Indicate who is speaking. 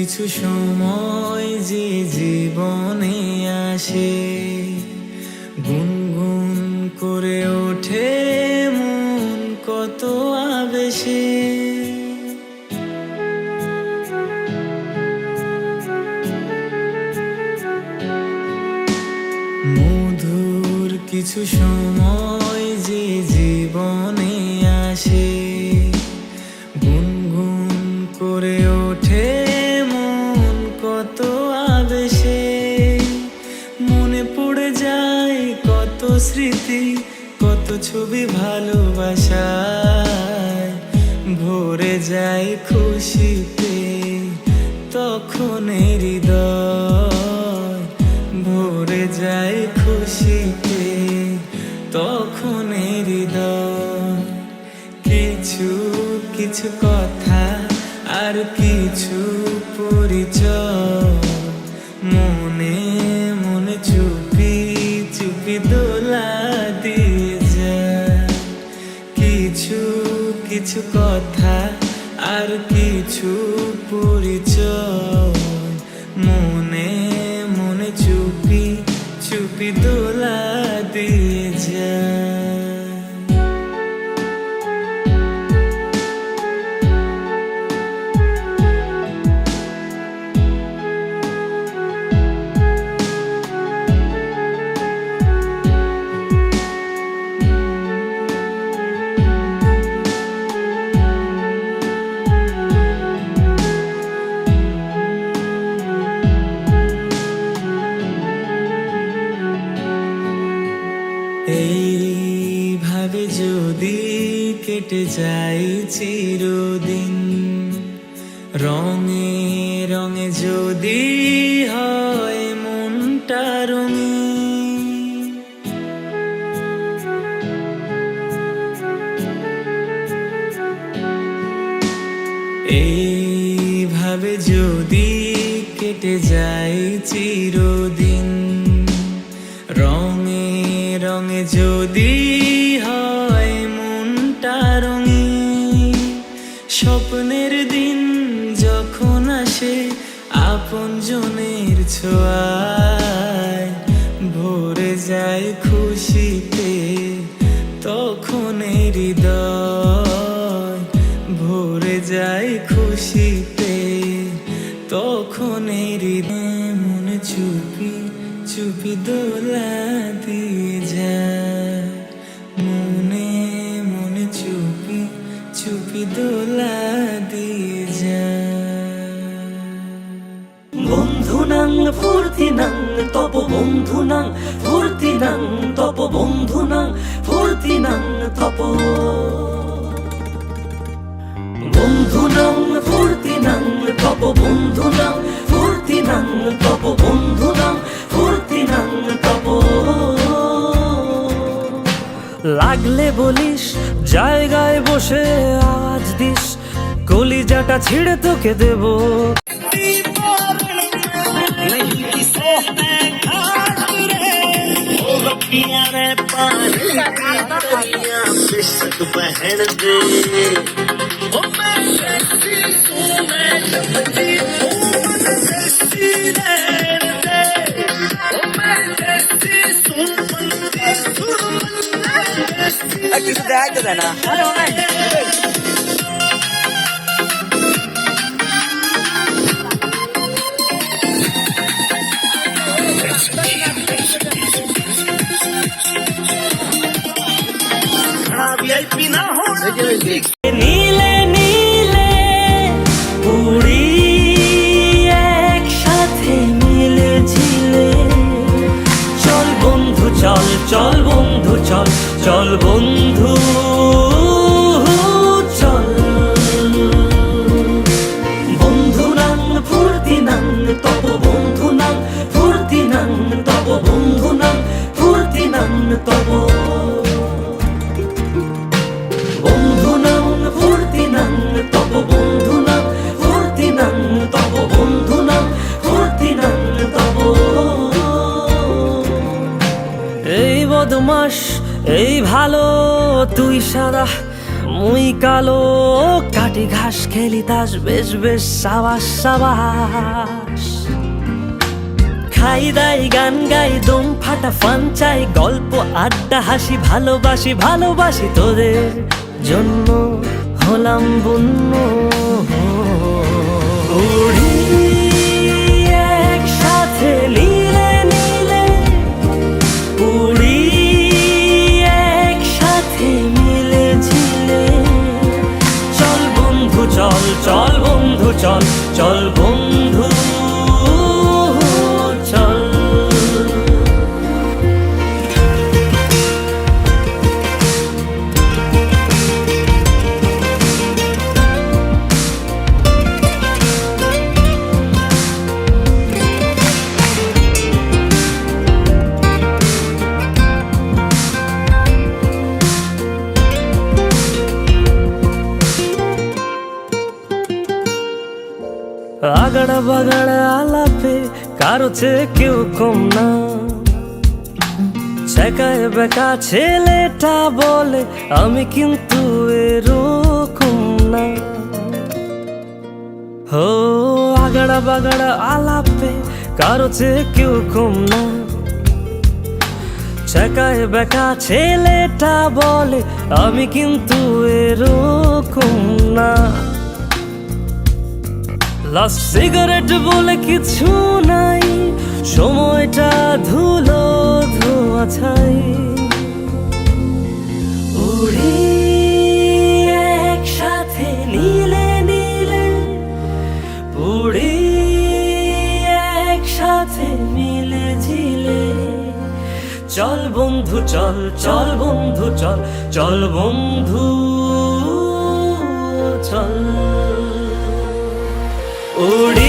Speaker 1: কিছু সময় যে জীবনে আসে, গুনগুন করে ওঠে মন কত আবেশে। মধুর কিছু সময় যে জীবনে আসে, গুনগুন করে ওঠে মন কত আবেশে। মনে পড়ে যায় কত স্মৃতি, কত ছবি ভালোবাসায়, ভরে যায় খুশিতে তখন হৃদয়, ভরে যায় খুশিতে তখন হৃদয়। কিছু কিছু কথা আর কিছু পরিচয়, মনে মনে চুপি চুপি দোলা দিয়ে যায়। কিছু কিছু কথা আর কিছু পরিচয়, মনে মনে চুপি চুপি দোলা দিয়ে যায়। এইভাবে যদি কেটে যায় চিরদিন, রঙে রঙে যদি হয় মনটা রঙিন, এইভাবে যদি কেটে যায় চিরদিন, রঙে রঙে যদি হয় মনটা রঙিন। স্বপ্নের দিন যখন আসে আপনজনের ছোঁয়ায়, ভরে যায় খুশিতে তখন হৃদয়, ভরে যায় খুশিতে তখন হৃদয়। মনে চুপি চুপি দোলা দিয়ে যায়, মনে মনে চুপি চুপি দোলা দিয়ে যায়।
Speaker 2: বন্ধুনাং ফুর্তিনাং তপ বন্ধুনাং ফুর্তিনাং তপ বন্ধুনাং ফুর্তিনাং তপ, বন্ধুনাং ফুর্তিনাং তপ বন্ধুনাং ফুর্তিনাং তপ বন্ধুনাং ফুর্তিনাং তপ। লাগলে বলিস জায়গায় বসে আওয়াজ দিস, কলিজাটা ছিঁড়ে তোকে দেব। নীলে নীলে উড়ি একসাথে মিলে ঝিলে, চল বন্ধু চল, চল বন্ধু চল, চল বন্ধু চল। বন্ধুনাং ফুর্তিনাং তপ বন্ধুনাং ফুর্তিনাং তপ বন্ধুনাং ফুর্তিনাং তপ, বন্ধুনাং ফুর্তিনাং তপ বন্ধুনাং ফুর্তিনাং তপ বন্ধুনাং ফুর্তিনাং তপ। এই বদমাস এই ভালো তুই সারা, মুই কালো কাটি ঘাস খেলি তাস বেশ বেশ সাবাস সাবাস খাই দাই গান গাই দম ফাটা ফান চাই গল্প আড্ডা হাসি ভালোবাসি ভালোবাসি তোদের জন্য হলাম বন্য উড়ি একসাথে নীলে নীলে উড়ি একসাথে মিলে ঝিলে চল বন্ধু চল চল বন্ধু চল চল বন্ধু চল আগাড়া বাগাড়া আলাপে কারো চেয়ে কেউ কম না ছেকায় বেকা ছেলেটা বলে আমি কিন্তু এরকম না হো আগাড়া বাগাড়া আলাপে কারো চেয়ে কেউ কম না ছেকায় বেকা ছেলেটা বলে আমি কিন্তু এরকম না লাস্ট সিগারেট বলে কিছু নাই সময়টা ধুলো ধোয়া ছাই উড়ি একসাথে নীলে নীলে উড়ি একসাথে মিলে ঝিলে চল বন্ধু চল চল বন্ধু চল চল বন্ধু চল উড়ি